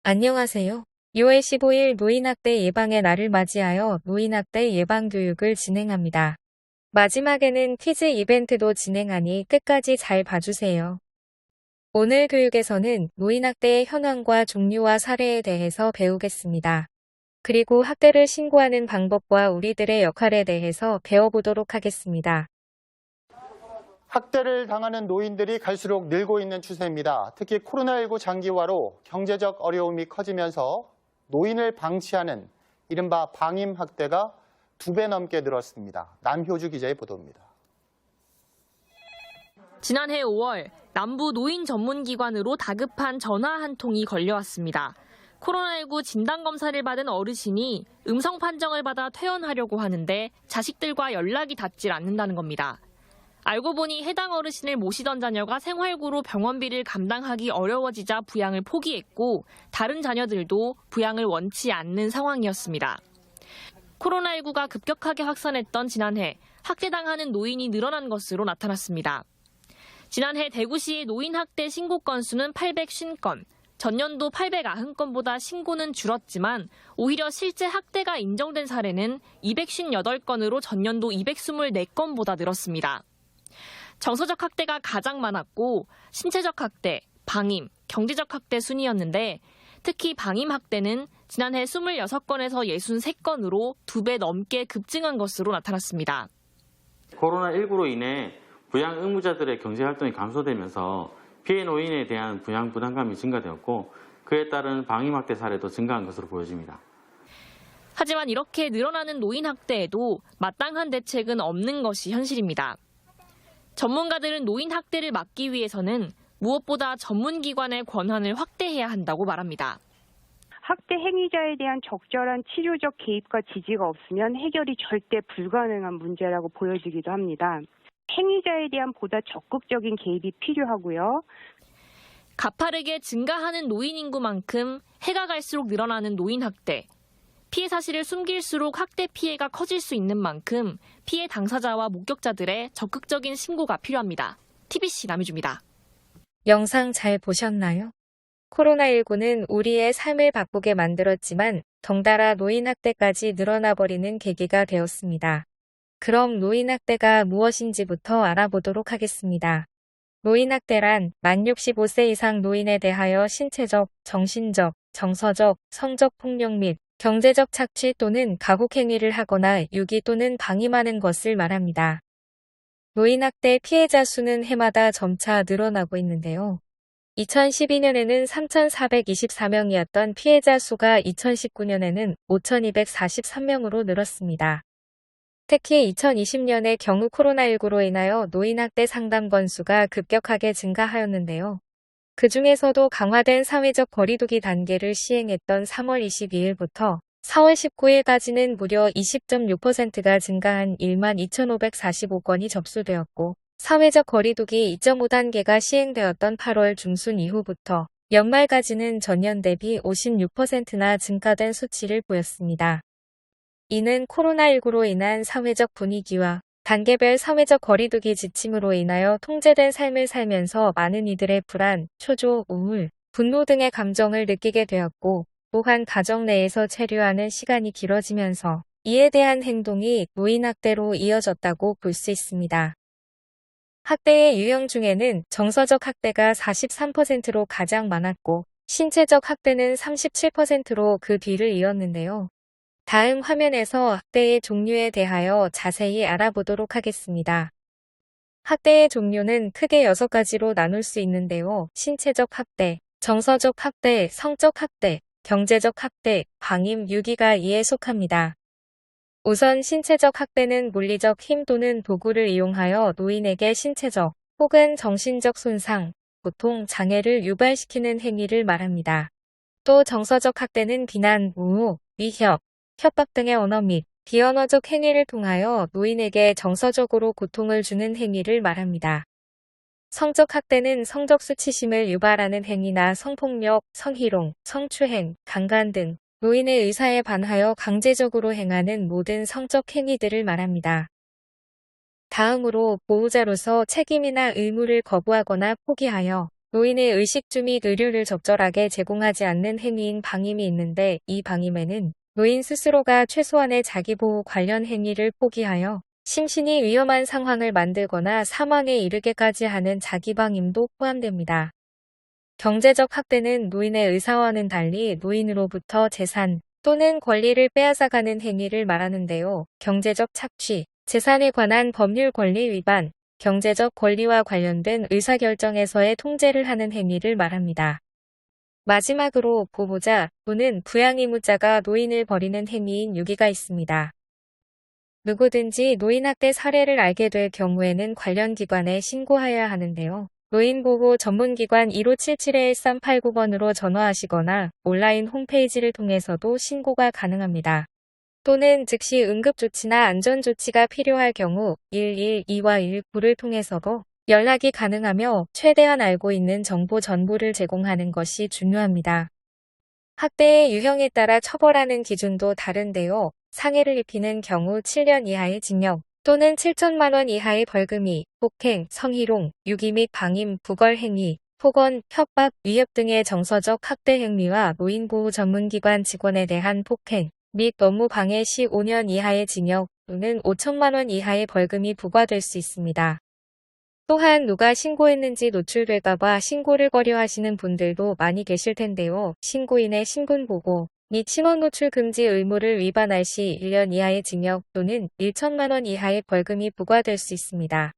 안녕하세요. 6월 15일 노인학대 예방의 날을 맞이하여 노인학대 예방교육을 진행합니다. 마지막에는 퀴즈 이벤트도 진행하니 끝까지 잘 봐주세요. 오늘 교육에서는 노인학대의 현황과 종류와 사례에 대해서 배우겠습니다. 그리고 학대를 신고하는 방법과 우리들의 역할에 대해서 배워보도록 하겠습니다. 학대를 당하는 노인들이 갈수록 늘고 있는 추세입니다. 특히 코로나19 장기화로 경제적 어려움이 커지면서 노인을 방치하는 이른바 방임 학대가 2배 넘게 늘었습니다. 남효주 기자의 보도입니다. 지난해 5월 남부 노인 전문기관으로 다급한 전화 한 통이 걸려왔습니다. 코로나19 진단검사를 받은 어르신이 음성 판정을 받아 퇴원하려고 하는데 자식들과 연락이 닿질 않는다는 겁니다. 알고 보니 해당 어르신을 모시던 자녀가 생활고로 병원비를 감당하기 어려워지자 부양을 포기했고 다른 자녀들도 부양을 원치 않는 상황이었습니다. 코로나19가 급격하게 확산했던 지난해 학대당하는 노인이 늘어난 것으로 나타났습니다. 지난해 대구시의 노인 학대 신고 건수는 850건, 전년도 890건보다 신고는 줄었지만 오히려 실제 학대가 인정된 사례는 258건으로 전년도 224건보다 늘었습니다. 정서적 학대가 가장 많았고 신체적 학대, 방임, 경제적 학대 순이었는데 특히 방임 학대는 지난해 26건에서 63건으로 2배 넘게 급증한 것으로 나타났습니다. 코로나19로 인해 부양 의무자들의 경제활동이 감소되면서 피해 노인에 대한 부양 부담감이 증가되었고 그에 따른 방임 학대 사례도 증가한 것으로 보여집니다. 하지만 이렇게 늘어나는 노인 학대에도 마땅한 대책은 없는 것이 현실입니다. 전문가들은 노인 학대를 막기 위해서는 무엇보다 전문기관의 권한을 확대해야 한다고 말합니다. 학대 행위자에 대한 적절한 치료적 개입과 지지가 없으면 해결이 절대 불가능한 문제라고 보여지기도 합니다. 행위자에 대한 보다 적극적인 개입이 필요하고요. 가파르게 증가하는 노인 인구만큼 해가 갈수록 늘어나는 노인 학대. 피해 사실을 숨길수록 학대 피해가 커질 수 있는 만큼 피해 당사자와 목격자들의 적극적인 신고가 필요합니다. TBC 남유주입니다. 영상 잘 보셨나요? 코로나19는 우리의 삶을 바꾸게 만들었지만 덩달아 노인학대까지 늘어나 버리는 계기가 되었습니다. 그럼 노인학대가 무엇인지부터 알아보도록 하겠습니다. 노인학대란 만 65세 이상 노인에 대하여 신체적, 정신적, 정서적, 성적 폭력 및 경제적 착취 또는 가혹행위를 하거나 유기 또는 방임하는 것을 말합니다. 노인학대 피해자 수는 해마다 점차 늘어나고 있는데요. 2012년에는 3,424명이었던 피해자 수가 2019년에는 5,243명으로 늘었습니다. 특히 2020년의 경우 코로나19로 인하여 노인학대 상담 건수가 급격하게 증가하였는데요. 그 중에서도 강화된 사회적 거리두기 단계를 시행했던 3월 22일부터 4월 19일까지는 무려 20.6%가 증가한 12,545건이 접수되었고 사회적 거리두기 2.5단계가 시행되었던 8월 중순 이후부터 연말까지는 전년 대비 56%나 증가된 수치를 보였습니다. 이는 코로나19로 인한 사회적 분위기와 단계별 사회적 거리두기 지침으로 인하여 통제된 삶을 살면서 많은 이들의 불안, 초조, 우울, 분노 등의 감정을 느끼게 되었고 또한 가정 내에서 체류하는 시간이 길어지면서 이에 대한 행동이 노인학대로 이어졌다고 볼 수 있습니다. 학대의 유형 중에는 정서적 학대가 43%로 가장 많았고 신체적 학대는 37%로 그 뒤를 이었는데요. 다음 화면에서 학대의 종류에 대하여 자세히 알아보도록 하겠습니다. 학대의 종류는 크게 6가지로 나눌 수 있는데요. 신체적 학대, 정서적 학대, 성적 학대, 경제적 학대, 방임, 유기가 이에 속합니다. 우선 신체적 학대는 물리적 힘 또는 도구를 이용하여 노인에게 신체적 혹은 정신적 손상, 고통, 장애를 유발시키는 행위를 말합니다. 또 정서적 학대는 비난, 옹호, 위협, 협박 등의 언어 및 비언어적 행위를 통하여 노인에게 정서적으로 고통을 주는 행위를 말합니다. 성적 학대는 성적 수치심을 유발하는 행위나 성폭력, 성희롱, 성추행, 강간 등 노인의 의사에 반하여 강제적으로 행하는 모든 성적 행위들을 말합니다. 다음으로 보호자로서 책임이나 의무를 거부하거나 포기하여 노인의 의식주 및 의료를 적절하게 제공하지 않는 행위인 방임이 있는데 이 방임에는 노인 스스로가 최소한의 자기보호 관련 행위를 포기하여 심신이 위험한 상황을 만들거나 사망에 이르게까지 하는 자기방임도 포함됩니다. 경제적 학대는 노인의 의사와는 달리 노인으로부터 재산 또는 권리를 빼앗아가는 행위를 말하는데요. 경제적 착취, 재산에 관한 법률 권리 위반, 경제적 권리와 관련된 의사결정에서의 통제를 하는 행위를 말합니다. 마지막으로 보호자 또는 부양의무자가 노인을 버리는 행위인 유기가 있습니다. 누구든지 노인학대 사례를 알게 될 경우에는 관련 기관에 신고하여야 하는데요. 노인보호 전문기관 1577-1389번으로 전화하시거나 온라인 홈페이지를 통해서도 신고가 가능합니다. 또는 즉시 응급조치나 안전조치가 필요할 경우 112와 119를 통해서도 연락이 가능하며 최대한 알고 있는 정보 전부를 제공하는 것이 중요합니다. 학대의 유형에 따라 처벌하는 기준도 다른데요. 상해를 입히는 경우 7년 이하의 징역 또는 7천만 원 이하의 벌금이, 폭행, 성희롱, 유기 및 방임, 부걸행위, 폭언, 협박, 위협 등의 정서적 학대 행위와 노인보호 전문기관 직원에 대한 폭행 및 업무 방해 시 5년 이하의 징역 또는 5천만 원 이하의 벌금이 부과될 수 있습니다. 또한 누가 신고했는지 노출될까봐 신고를 꺼려하시는 분들도 많이 계실 텐데요. 신고인의 신분보고 및 신원 노출 금지 의무를 위반할 시 1년 이하의 징역 또는 1천만 원 이하의 벌금이 부과될 수 있습니다.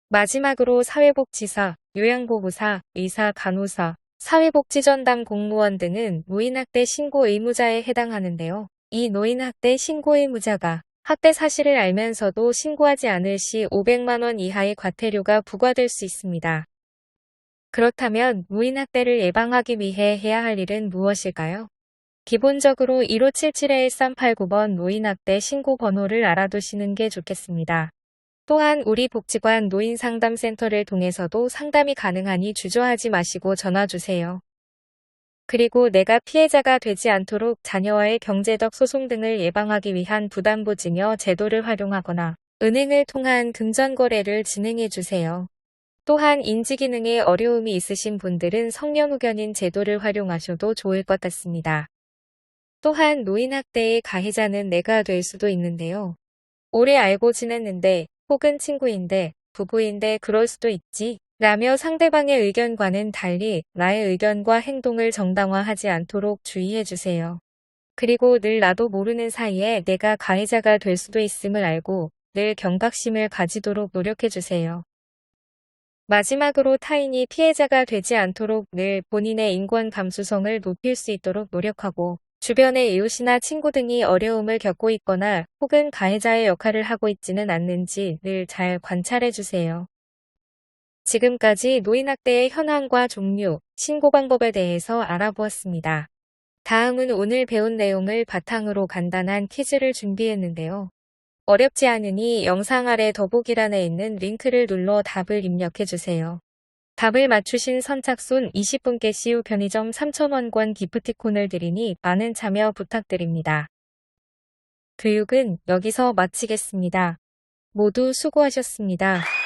마지막으로 사회복지사, 요양보호사, 의사, 간호사, 사회복지전담 공무원 등은 노인학대 신고 의무자에 해당하는데요. 이 노인학대 신고 의무자가 학대 사실을 알면서도 신고하지 않을 시 500만 원 이하의 과태료가 부과될 수 있습니다. 그렇다면 노인학대를 예방하기 위해 해야 할 일은 무엇일까요? 기본적으로 1577-1389번 노인학대 신고 번호를 알아두시는 게 좋겠습니다. 또한 우리 복지관 노인상담센터를 통해서도 상담이 가능하니 주저하지 마시고 전화주세요. 그리고 내가 피해자가 되지 않도록 자녀와의 경제적 소송 등을 예방하기 위한 부담보증여 제도를 활용하거나 은행을 통한 금전거래를 진행해주세요. 또한 인지기능에 어려움이 있으신 분들은 성년후견인 제도를 활용하셔도 좋을 것 같습니다. 또한 노인학대의 가해자는 내가 될 수도 있는데요. 오래 알고 지냈는데 혹은 친구인데 부부인데 그럴 수도 있지 라며 상대방의 의견과는 달리 나의 의견과 행동을 정당화하지 않도록 주의해주세요. 그리고 늘 나도 모르는 사이에 내가 가해자가 될 수도 있음을 알고 늘 경각심을 가지도록 노력해주세요. 마지막으로 타인이 피해자가 되지 않도록 늘 본인의 인권 감수성을 높일 수 있도록 노력하고 주변의 이웃이나 친구 등이 어려움을 겪고 있거나 혹은 가해자의 역할을 하고 있지는 않는지 늘 잘 관찰해주세요. 지금까지 노인학대의 현황과 종류, 신고 방법에 대해서 알아보았습니다. 다음은 오늘 배운 내용을 바탕으로 간단한 퀴즈를 준비했는데요. 어렵지 않으니 영상 아래 더보기란에 있는 링크를 눌러 답을 입력해주세요. 답을 맞추신 선착순 20분께 CU 편의점 3,000원권 기프티콘을 드리니 많은 참여 부탁드립니다. 교육은 여기서 마치겠습니다. 모두 수고하셨습니다.